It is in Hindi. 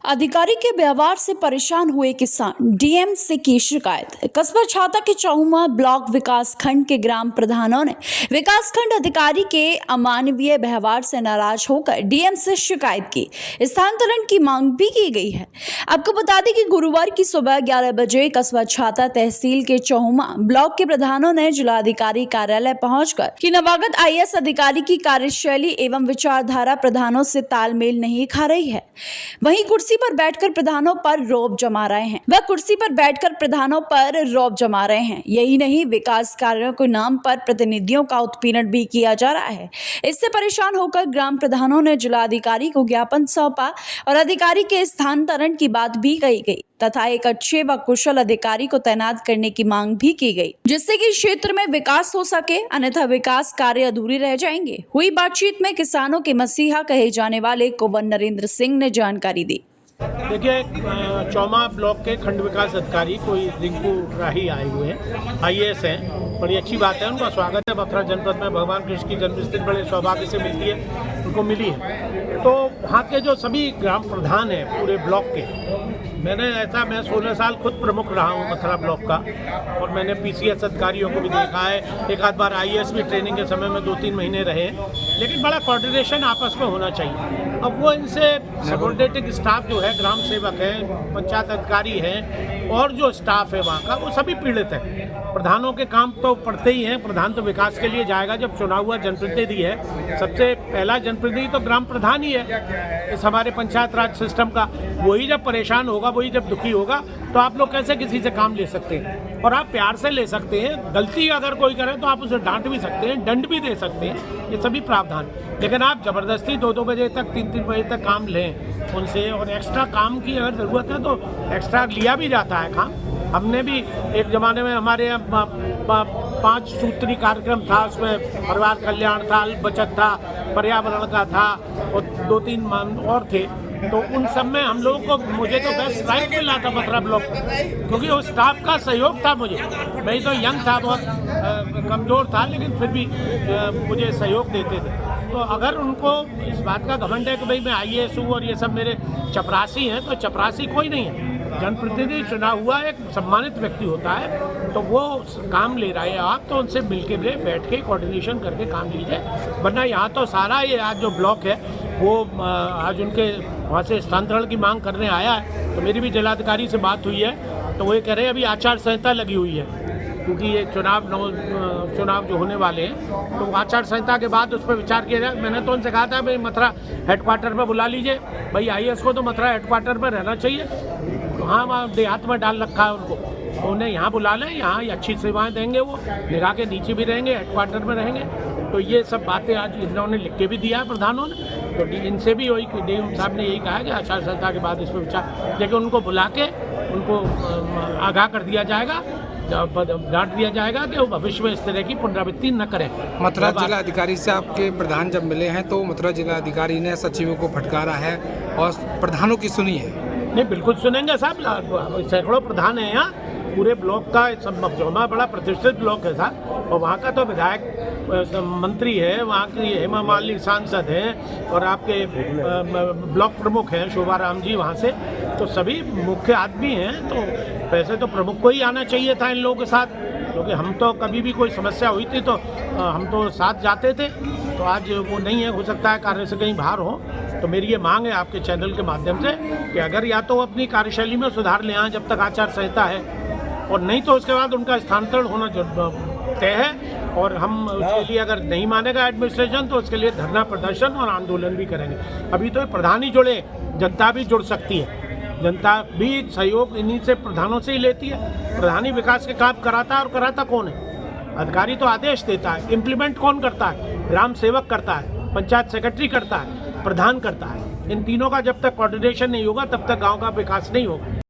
अधिकारी के व्यवहार से परेशान हुए किसान डीएम से की शिकायत। कस्बा छाता के चौमा ब्लॉक विकास खंड के ग्राम प्रधानों ने विकास खंड अधिकारी के अमानवीय व्यवहार से नाराज होकर डीएम से शिकायत की। स्थानांतरण की मांग भी की गई है। आपको बता दें कि गुरुवार की सुबह 11 बजे कस्बा छाता तहसील के चौमा ब्लॉक के प्रधानों ने जिलाधिकारी कार्यालय पहुंचकर कि नवागत आईएएस अधिकारी की कार्यशैली एवं विचारधारा प्रधानों से तालमेल नहीं खा रही है। वहीं कुर्सी पर बैठकर प्रधानों पर रौब जमा रहे हैं। यही नहीं, विकास कार्यों के नाम पर प्रतिनिधियों का उत्पीड़न भी किया जा रहा है। इससे परेशान होकर ग्राम प्रधानों ने जिलाधिकारी को ज्ञापन सौंपा और अधिकारी के स्थानांतरण की बात भी कही गई तथा एक अच्छे व कुशल अधिकारी को तैनात करने की मांग भी की गई, जिससे कि क्षेत्र में विकास हो सके, अन्यथा विकास कार्य अधूरे रह जाएंगे। हुई बातचीत में किसानों के मसीहा कहे जाने वाले कुंवर नरेंद्र सिंह ने जानकारी दी। देखिए, चौमा ब्लॉक के खंड विकास अधिकारी कोई रिंकू राही आए हुए हैं, आईएएस हैं। बड़ी अच्छी बात है, उनका स्वागत है। मथुरा जनपद में भगवान कृष्ण की जन्मस्थली बड़े सौभाग्य से मिलती है, उनको मिली है। तो वहाँ के जो सभी ग्राम प्रधान हैं पूरे ब्लॉक के, मैं 16 साल खुद प्रमुख रहा हूँ मथुरा ब्लॉक का, और मैंने पीसीएस अधिकारियों को भी देखा है। एक आध बार आईएएस भी ट्रेनिंग के समय में 2-3 महीने रहे, लेकिन बड़ा कोऑर्डिनेशन आपस में होना चाहिए। अब वो इनसे सबऑर्डिनेटिंग स्टाफ जो है, ग्राम सेवक है, पंचायत अधिकारी हैं और जो स्टाफ है वहाँ का, वो सभी पीड़ित है। प्रधानों के काम तो पड़ते ही हैं। प्रधान तो विकास के लिए जाएगा। जब चुनाव हुआ जनप्रतिनिधि है, सबसे पहला जनप्रतिनिधि तो ग्राम प्रधान ही है इस हमारे पंचायत राज सिस्टम का। वही जब परेशान होगा, वही जब दुखी होगा, तो आप लोग कैसे किसी से काम ले सकते हैं? और आप प्यार से ले सकते हैं। गलती अगर कोई करे तो आप उसे डांट भी सकते हैं, दंड भी दे सकते हैं, ये सभी प्रावधान। लेकिन आप जबरदस्ती 2-2 बजे तक, 3-3 बजे तक काम लें उनसे, और एक्स्ट्रा काम की अगर ज़रूरत है तो एक्स्ट्रा लिया भी जाता है काम। हमने भी एक ज़माने में हमारे यहाँ 5 सूत्री कार्यक्रम था, उसमें परिवार कल्याण था, बचत था, पर्यावरण का था और 2-3 और थे। तो उन सब में हम लोगों को, मुझे तो बेस्ट रैंक मिला था मथुरा ब्लॉक, क्योंकि उस स्टाफ का सहयोग था मुझे। मैं तो यंग था, बहुत कमज़ोर था, लेकिन फिर भी मुझे सहयोग देते थे। तो अगर उनको इस बात का घमंड है कि भाई मैं आईएएस हूँ और ये सब मेरे चपरासी हैं, तो चपरासी कोई नहीं है। जनप्रतिनिधि चुना हुआ एक सम्मानित व्यक्ति होता है, तो वो काम ले रहे हैं आप, तो उनसे मिलके बैठ के कोऑर्डिनेशन करके काम लीजिए। वरना यहाँ तो सारा ये आज जो ब्लॉक है वो आज उनके वहाँ से स्थानांतरण की मांग करने आया है। तो मेरी भी जिलाधिकारी से बात हुई है, तो वो ये कह रहे हैं अभी आचार संहिता लगी हुई है, क्योंकि ये चुनाव जो होने वाले हैं, तो आचार संहिता के बाद उस पर विचार किया जाए। मैंने तो उनसे कहा था भाई मथुरा हेडक्वार्टर पर बुला लीजिए, भाई आईएएस को तो मथुरा हेडक्वार्टर पर रहना चाहिए। वहाँ देहात में डाल रखा है उनको, तो उन्हें यहाँ बुला लें, यहाँ अच्छी सेवाएं देंगे, वो निगाह के नीचे भी रहेंगे, हेडक्वार्टर में रहेंगे। तो ये सब बातें आज इन्होंने लिख के भी दिया है प्रधानों ने। तो इनसे भी वही डीएम साहब ने यही कहा है कि आचार संहिता के बाद इस पर विचार, लेकिन उनको बुला के उनको आगाह कर दिया जाएगा, डांट दिया जाएगा कि वो भविष्य में इस तरह की पुनरावृत्ति न करें। मथुरा जिला अधिकारी से आपके प्रधान जब मिले हैं तो मथुरा जिला अधिकारी ने सचिवों को फटकारा है और प्रधानों की सुनी है। नहीं, बिल्कुल सुनेंगे साहब, सैकड़ों प्रधान हैं यहाँ पूरे ब्लॉक का। चौमा बड़ा प्रतिष्ठित ब्लॉक है साहब, और वहाँ का तो विधायक मंत्री है, वहाँ की हेमा मालिनी सांसद हैं, और आपके ब्लॉक प्रमुख हैं शोभा राम जी वहाँ से, तो सभी मुख्य आदमी हैं। तो वैसे तो प्रमुख को ही आना चाहिए था इन लोगों के साथ, क्योंकि हम तो कभी भी कोई समस्या हुई थी तो हम तो साथ जाते थे। तो आज वो नहीं है, हो सकता है कार्य से कहीं बाहर हो। तो मेरी ये मांग है आपके चैनल के माध्यम से कि अगर या तो अपनी कार्यशैली में सुधार ले आएं जब तक आचार संहिता है, और नहीं तो उसके बाद उनका स्थानांतरण होना तय है। और हम उसके लिए, अगर नहीं मानेगा एडमिनिस्ट्रेशन, तो उसके लिए धरना प्रदर्शन और आंदोलन भी करेंगे। अभी तो प्रधान ही जुड़े, जनता भी जुड़ सकती है। जनता भी सहयोग इन्हीं से, प्रधानों से ही लेती है। प्रधान ही विकास के काम कराता है, और कराता कौन है? अधिकारी तो आदेश देता है, इम्प्लीमेंट कौन करता है? ग्राम सेवक करता है, पंचायत सेक्रेटरी करता है, प्रधान करता है। इन तीनों का जब तक कोऑर्डिनेशन नहीं होगा तब तक गांव का विकास नहीं होगा।